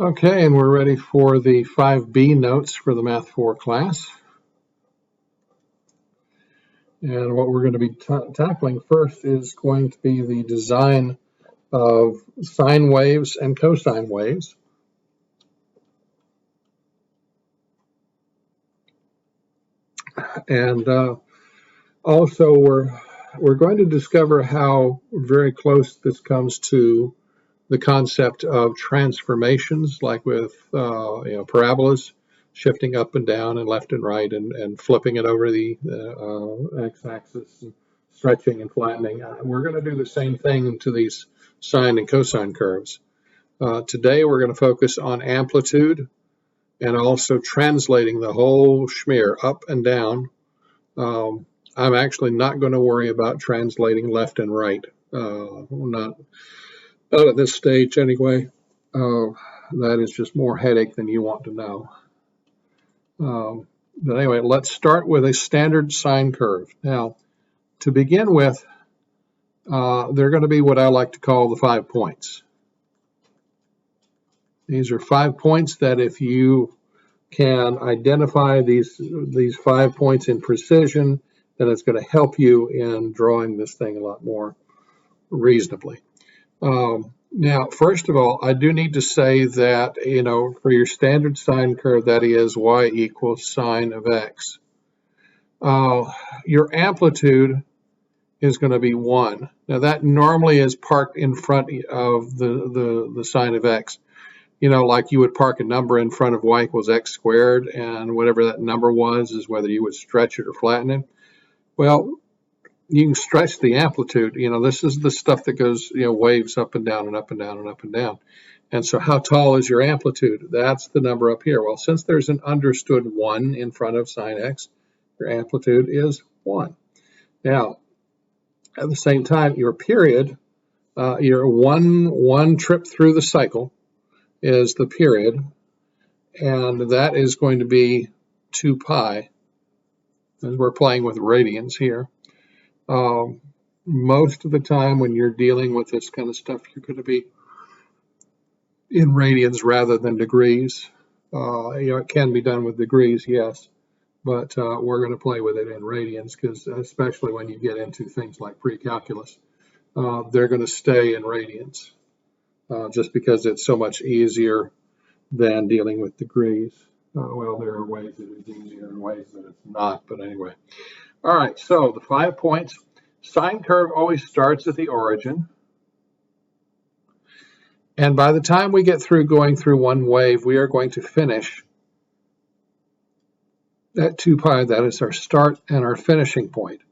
Okay, and we're ready for the 5B notes for the Math 4 class. And what we're going to be tackling first is going to be the design of sine waves and cosine waves. And also we're going to discover how very close this comes to the concept of transformations, like with parabolas, shifting up and down and left and right and flipping it over the x-axis, and stretching and flattening. We're going to do the same thing to these sine and cosine curves. Today we're going to focus on amplitude and also translating the whole schmear up and down. I'm actually not going to worry about translating left and right. Not at this stage anyway. That is just more headache than you want to know. But anyway, let's start with a standard sine curve. Now, to begin with, they're going to be what I like to call the 5 points. These are 5 points that if you can identify these 5 points in precision, then it's going to help you in drawing this thing a lot more reasonably. Now, first of all, I do need to say that, for your standard sine curve, that is y equals sine of x. Your amplitude is going to be 1. Now, that normally is parked in front of the sine of x. Like you would park a number in front of y equals x squared, and whatever that number was is whether you would stretch it or flatten it. Well, you can stretch the amplitude. This is the stuff that goes, waves up and down and up and down and up and down. And so how tall is your amplitude? That's the number up here. Well, since there's an understood 1 in front of sine x, your amplitude is 1. Now, at the same time, your period, your one trip through the cycle is the period, and that is going to be 2 pi, as we're playing with radians here. Most of the time when you're dealing with this kind of stuff, you're going to be in radians rather than degrees. It can be done with degrees, yes, but we're going to play with it in radians, because especially when you get into things like pre-calculus, they're going to stay in radians, just because it's so much easier than dealing with degrees. Well, there are ways that it's easier and ways that it's not, but anyway. All right, so the 5 points. Sine curve always starts at the origin. And by the time we get through going through one wave, we are going to finish at 2 pi. That is our start and our finishing point.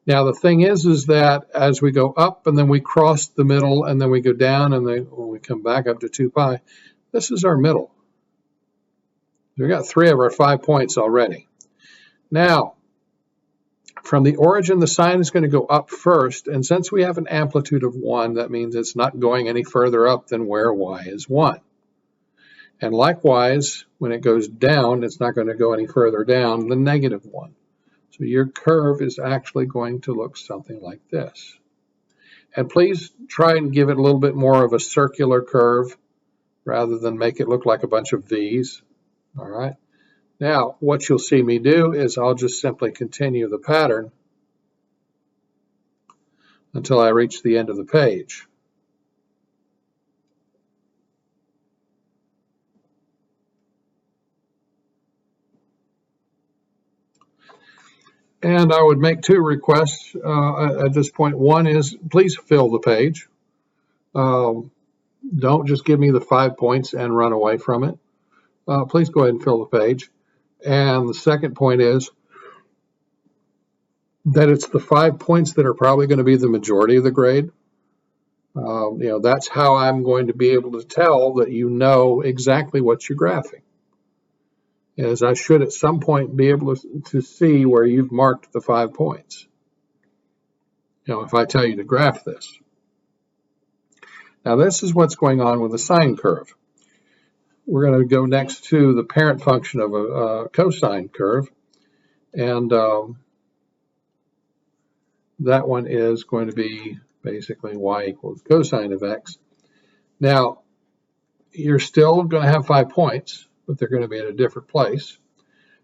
Now, the thing is that as we go up and then we cross the middle and then we go down and then we come back up to 2 pi, this is our middle. We've got 3 of our 5 points already. Now, from the origin, the sine is going to go up first, and since we have an amplitude of 1, that means it's not going any further up than where y is 1. And likewise, when it goes down, it's not going to go any further down than negative 1. So your curve is actually going to look something like this. And please try and give it a little bit more of a circular curve rather than make it look like a bunch of V's. All right. Now, what you'll see me do is I'll just simply continue the pattern until I reach the end of the page. And I would make 2 requests at this point. One is, please fill the page. Don't just give me the 5 points and run away from it. Please go ahead and fill the page. And the second point is that it's the 5 points that are probably going to be the majority of the grade. That's how I'm going to be able to tell that you know exactly what you're graphing. As I should at some point be able to see where you've marked the 5 points. If I tell you to graph this. Now this is what's going on with the sine curve. We're going to go next to the parent function of a cosine curve, and that one is going to be basically y equals cosine of x. Now, you're still going to have 5 points, but they're going to be at a different place.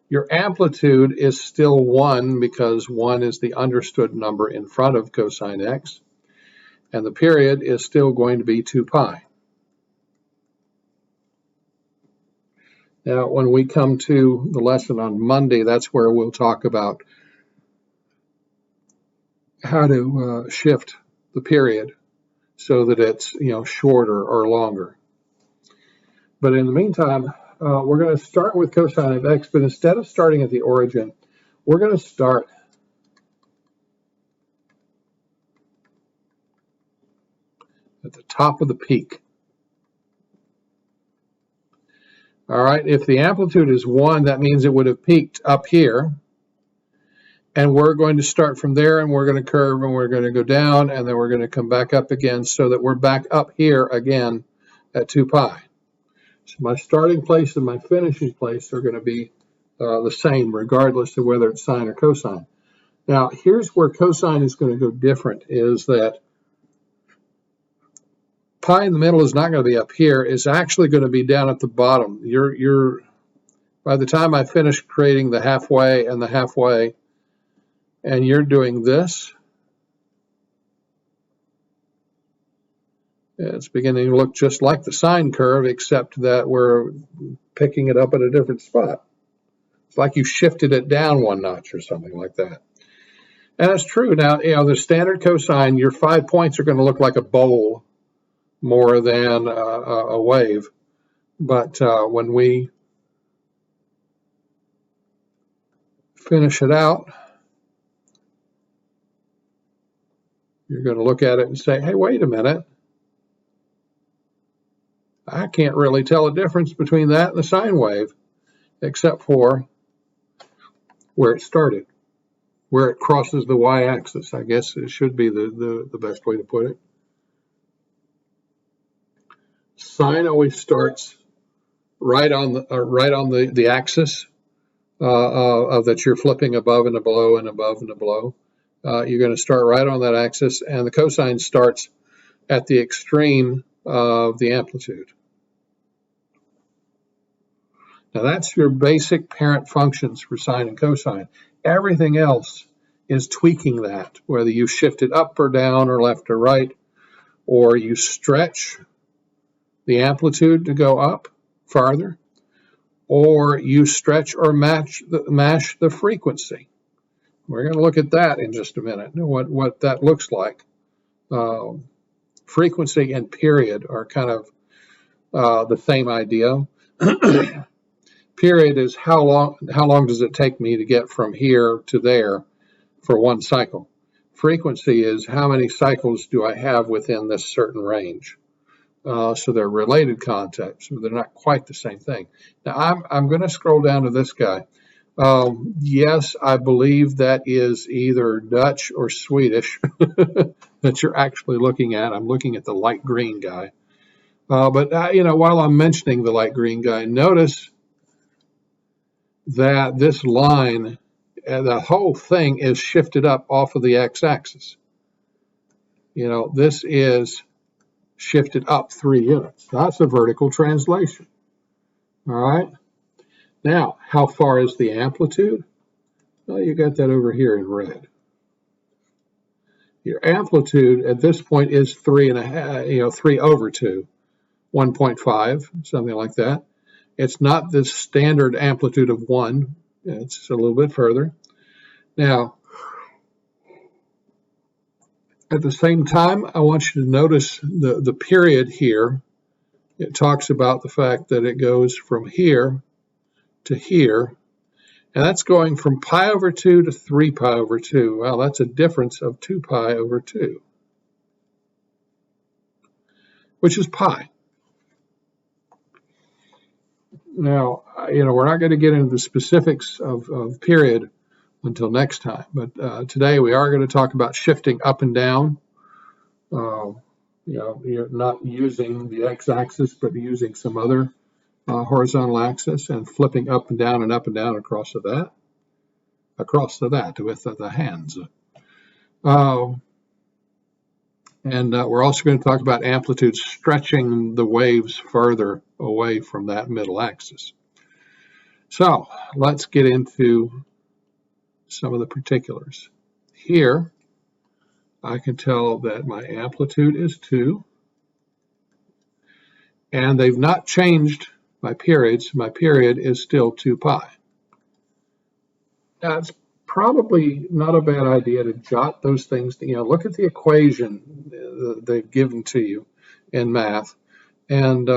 Your amplitude is still 1 because 1 is the understood number in front of cosine x. And the period is still going to be 2 pi. Now, when we come to the lesson on Monday, that's where we'll talk about how to shift the period so that it's shorter or longer. But in the meantime, we're going to start with cosine of x, but instead of starting at the origin, we're going to start at the top of the peak. All right, if the amplitude is 1, that means it would have peaked up here. And we're going to start from there, and we're going to curve, and we're going to go down, and then we're going to come back up again so that we're back up here again at 2 pi. So my starting place and my finishing place are going to be the same, regardless of whether it's sine or cosine. Now, here's where cosine is going to go different, is that pi in the middle is not going to be up here. It's actually going to be down at the bottom. By the time I finish creating the halfway and the halfway, and you're doing this, it's beginning to look just like the sine curve, except that we're picking it up at a different spot. It's like you shifted it down 1 notch or something like that. And it's true. Now, the standard cosine, your 5 points are going to look like a bowl more than a wave. But when we finish it out, you're going to look at it and say, hey, wait a minute. I can't really tell a difference between that and the sine wave, except for where it started, where it crosses the y-axis. I guess it should be the best way to put it. Sine always starts right on the axis that you're flipping above and below and above and below. You're going to start right on that axis, and the cosine starts at the extreme of the amplitude. Now that's your basic parent functions for sine and cosine. Everything else is tweaking that, whether you shift it up or down or left or right, or you stretch the amplitude to go up farther, or you stretch or mash the frequency. We're going to look at that in just a minute, what that looks like. Frequency and period are kind of the same idea. Period is how long does it take me to get from here to there for 1 cycle. Frequency is how many cycles do I have within this certain range. So they're related concepts, but they're not quite the same thing. Now I'm going to scroll down to this guy. Yes, I believe that is either Dutch or Swedish that you're actually looking at. I'm looking at the light green guy. But while I'm mentioning the light green guy, notice that this line, the whole thing is shifted up off of the x-axis. This is shifted up 3 units. That's a vertical translation. All right. Now, how far is the amplitude? Well, you got that over here in red. Your amplitude at this point is 3.5, 3 over 2, 1.5, something like that. It's not the standard amplitude of 1. It's a little bit further. Now, at the same time, I want you to notice the period here. It talks about the fact that it goes from here to here, and that's going from pi over 2 to 3 pi over 2. Well, that's a difference of 2 pi over 2, which is pi. Now, we're not going to get into the specifics of period until next time, but today we are going to talk about shifting up and down. You're not using the x-axis, but using some other horizontal axis, and flipping up and down across to that with the hands. And we're also going to talk about amplitude stretching the waves further away from that middle axis. So let's get into some of the particulars. Here, I can tell that my amplitude is 2, and they've not changed my periods. My period is still 2 pi. Now, it's probably not a bad idea to jot those things. Look at the equation they've given to you in math, and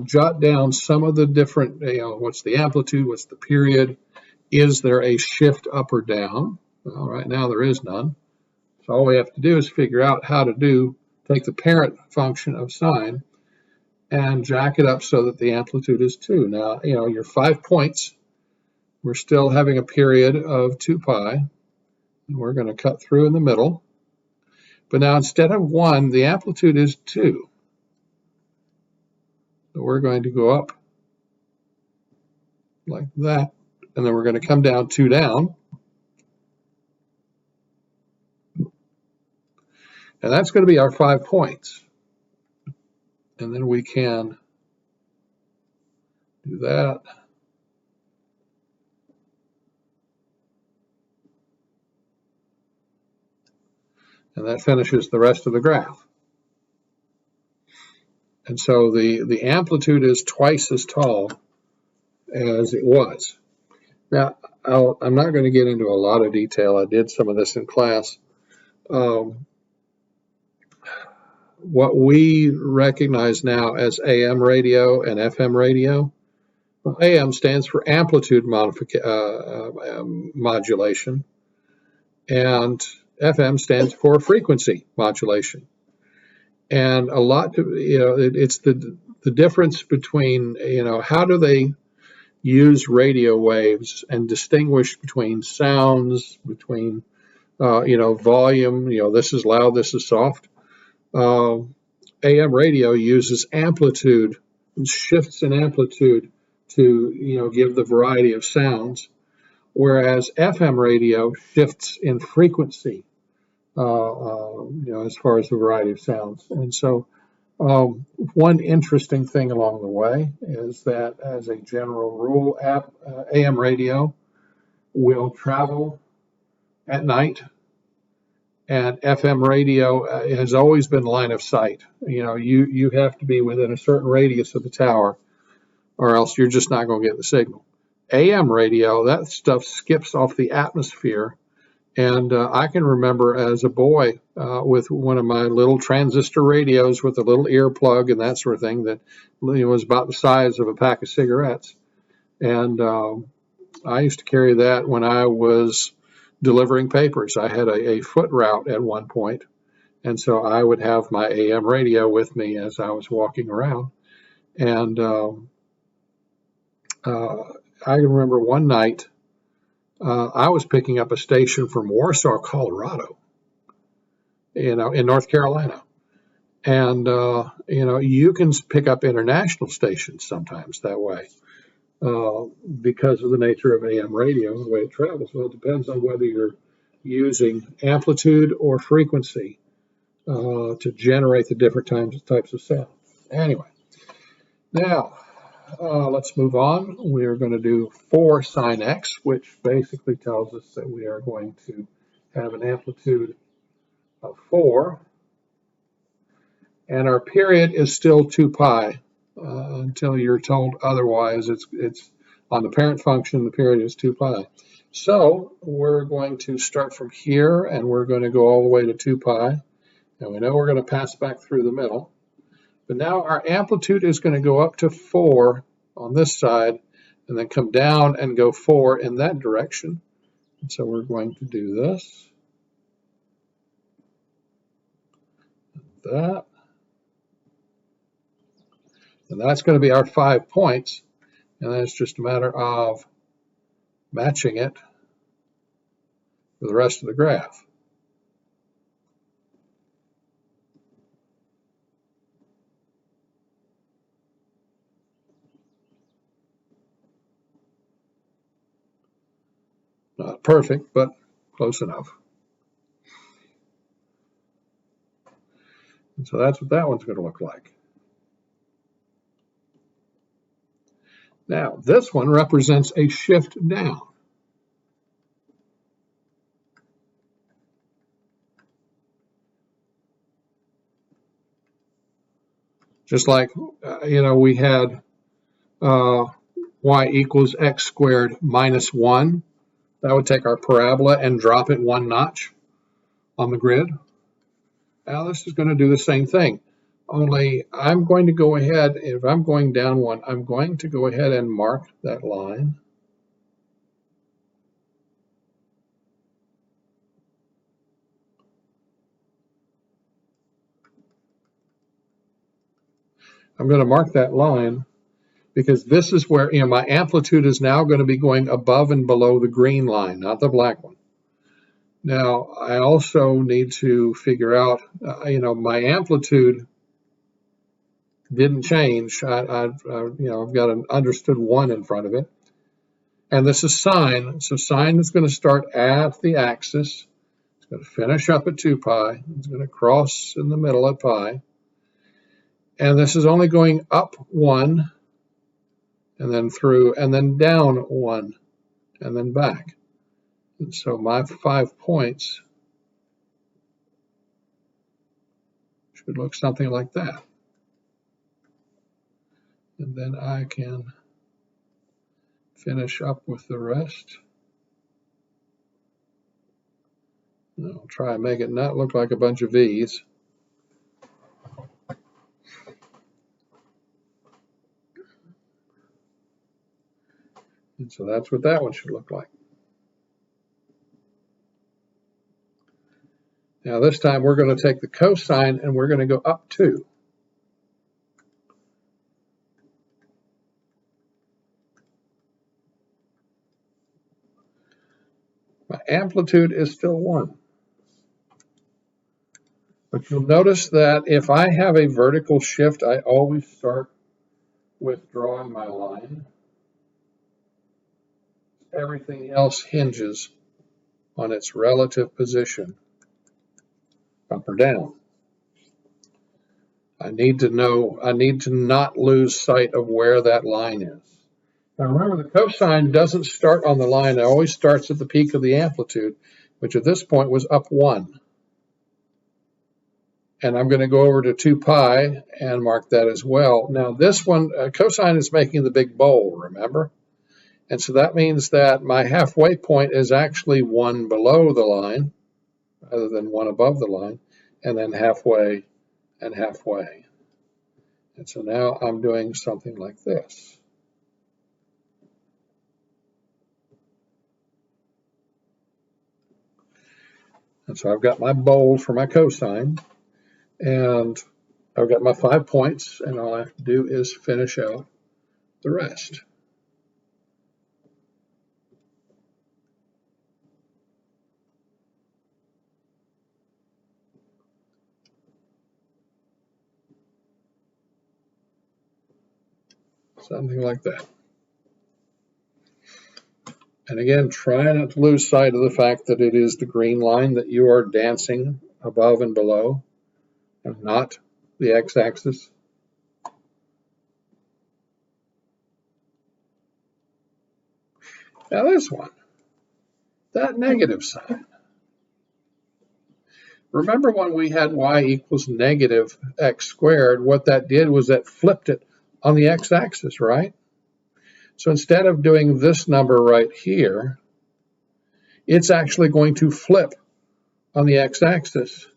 jot down some of the different. What's the amplitude? What's the period? Is there a shift up or down? Well, right now there is none. So all we have to do is figure out how to take the parent function of sine and jack it up so that the amplitude is 2. Now, your 5 points, we're still having a period of 2 pi, and we're going to cut through in the middle. But now instead of 1, the amplitude is 2. So we're going to go up like that, and then we're going to come down 2 down. And that's going to be our 5 points. And then we can do that. And that finishes the rest of the graph. And so the amplitude is twice as tall as it was. Now, I'm not going to get into a lot of detail. I did some of this in class. What we recognize now as AM radio and FM radio, well, AM stands for amplitude modulation, and FM stands for frequency modulation. And a lot, it's the difference between, how do they use radio waves and distinguish between sounds, between, volume, this is loud, this is soft. AM radio uses amplitude, shifts in amplitude to, give the variety of sounds, whereas FM radio shifts in frequency, as far as the variety of sounds. And so one interesting thing along the way is that, as a general rule, AM radio will travel at night, and FM radio has always been line of sight. You have to be within a certain radius of the tower, or else you're just not going to get the signal. AM radio, that stuff skips off the atmosphere. And I can remember as a boy with one of my little transistor radios with a little earplug and that sort of thing that was about the size of a pack of cigarettes. And I used to carry that when I was delivering papers. I had a foot route at one point, and so I would have my AM radio with me as I was walking around. And I remember one night, I was picking up a station from Warsaw, Colorado, in North Carolina. And, you can pick up international stations sometimes that way because of the nature of AM radio, the way it travels. Well, it depends on whether you're using amplitude or frequency to generate the different types of sound. Anyway, now, let's move on. We are going to do 4 sine x, which basically tells us that we are going to have an amplitude of 4. And our period is still 2 pi until you're told otherwise. It's on the parent function, the period is 2 pi. So we're going to start from here, and we're going to go all the way to 2 pi. And we know we're going to pass back through the middle. But now our amplitude is going to go up to 4 on this side, and then come down and go 4 in that direction. And so we're going to do this, that, and that's going to be our 5 points. And then it's just a matter of matching it for the rest of the graph. Not perfect, but close enough. And so that's what that one's going to look like. Now, this one represents a shift down. Just like, we had y equals x squared minus 1. That would take our parabola and drop it one notch on the grid. Now this is going to do the same thing, only I'm going to go ahead, if I'm going down one, I'm going to go ahead and mark that line. I'm going to mark that line because this is where my amplitude is now going to be going above and below the green line, not the black one. Now, I also need to figure out, my amplitude didn't change. I've got an understood 1 in front of it. And this is sine. So sine is going to start at the axis. It's going to finish up at 2 pi. It's going to cross in the middle at pi. And this is only going up 1, and then through, and then down 1, and then back. And so my 5 points should look something like that. And then I can finish up with the rest. I'll try and make it not look like a bunch of V's. And so that's what that one should look like. Now this time we're going to take the cosine and we're going to go up 2. My amplitude is still 1. But you'll notice that if I have a vertical shift, I always start with drawing my line. Everything else hinges on its relative position, up or down. I need to not lose sight of where that line is. Now remember, the cosine doesn't start on the line. It always starts at the peak of the amplitude, which at this point was up 1. And I'm going to go over to 2 pi and mark that as well. Now this one, cosine is making the big bowl, remember? And so that means that my halfway point is actually 1 below the line, rather than 1 above the line, and then halfway and halfway. And so now I'm doing something like this. And so I've got my bowl for my cosine, and I've got my 5 points, and all I have to do is finish out the rest. Something like that. And again, try not to lose sight of the fact that it is the green line that you are dancing above and below, and not the x-axis. Now this one, that negative sign. Remember when we had y equals negative x squared, what that did was that flipped it on the x-axis, right? So instead of doing this number right here, it's actually going to flip on the x-axis.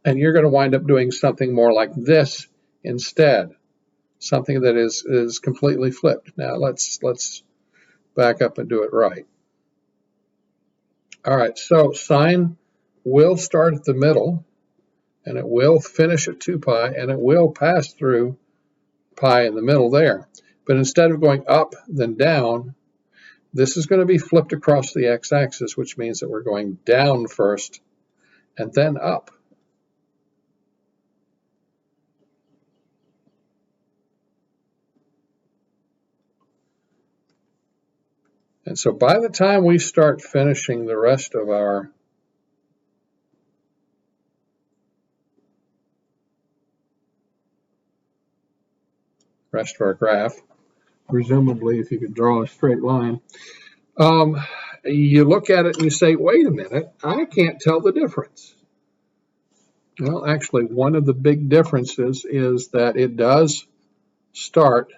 And you're going to wind up doing something more like this instead, something that is completely flipped. Now let's back up and do it right. All right, so sine will start at the middle, and it will finish at 2 pi, and it will pass through pi in the middle there. But instead of going up then down, this is going to be flipped across the x-axis, which means that we're going down first and then up. And so by the time we start finishing the rest of our rest of our graph. Presumably, if you could draw a straight line. You look at it and you say, wait a minute, I can't tell the difference. Well, actually, one of the big differences is that it does start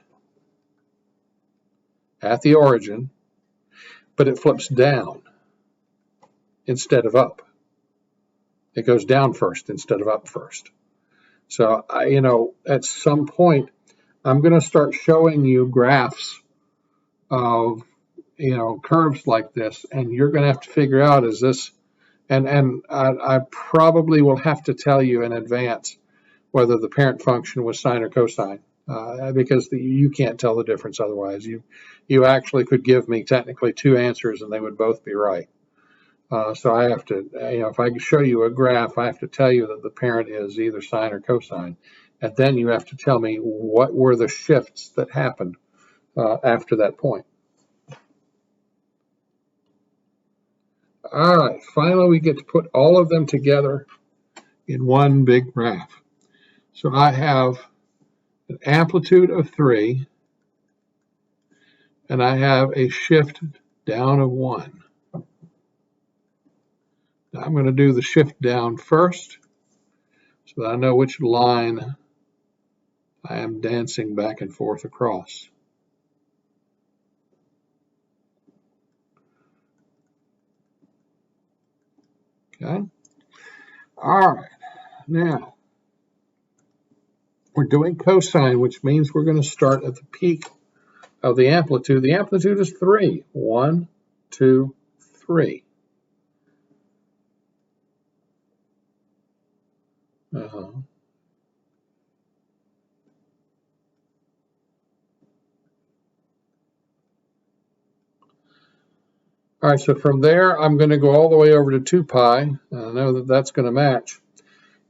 at the origin, but it flips down instead of up. It goes down first instead of up first. So, at some point, I'm going to start showing you graphs of, curves like this, and you're going to have to figure out, is this, and I probably will have to tell you in advance whether the parent function was sine or cosine, because you can't tell the difference otherwise. You actually could give me technically two answers and they would both be right. So I have to, if I show you a graph, I have to tell you that the parent is either sine or cosine. And then you have to tell me what were the shifts that happened after that point. All right, finally we get to put all of them together in one big graph. So I have an amplitude of 3, and I have a shift down of 1. Now I'm going to do the shift down first so that I know which line I am dancing back and forth across. Okay. All right. Now, we're doing cosine, which means we're going to start at the peak of the amplitude. The amplitude is 3. 1, 2, 3. All right, so from there, I'm going to go all the way over to 2 pi. I know that that's going to match.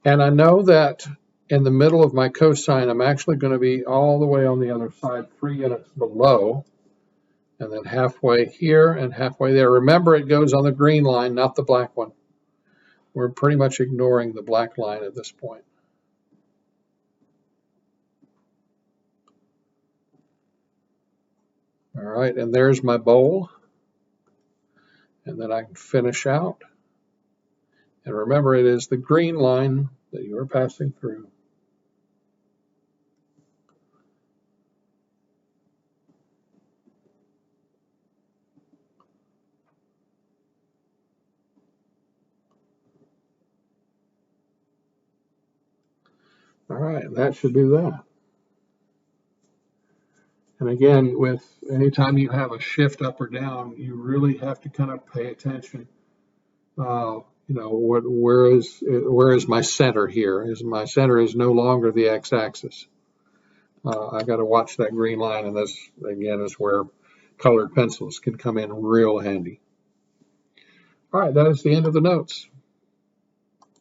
And I know that in the middle of my cosine, I'm actually going to be all the way on the other side, 3 units below, and then halfway here and halfway there. Remember, it goes on the green line, not the black one. We're pretty much ignoring the black line at this point. All right, and there's my bowl. And then I can finish out. And remember, it is the green line that you are passing through. All right, that should do that. And again, with anytime you have a shift up or down, you really have to kind of pay attention. Where is my center here? My center is no longer the x-axis. I got to watch that green line, and this again is where colored pencils can come in real handy. All right, that is the end of the notes.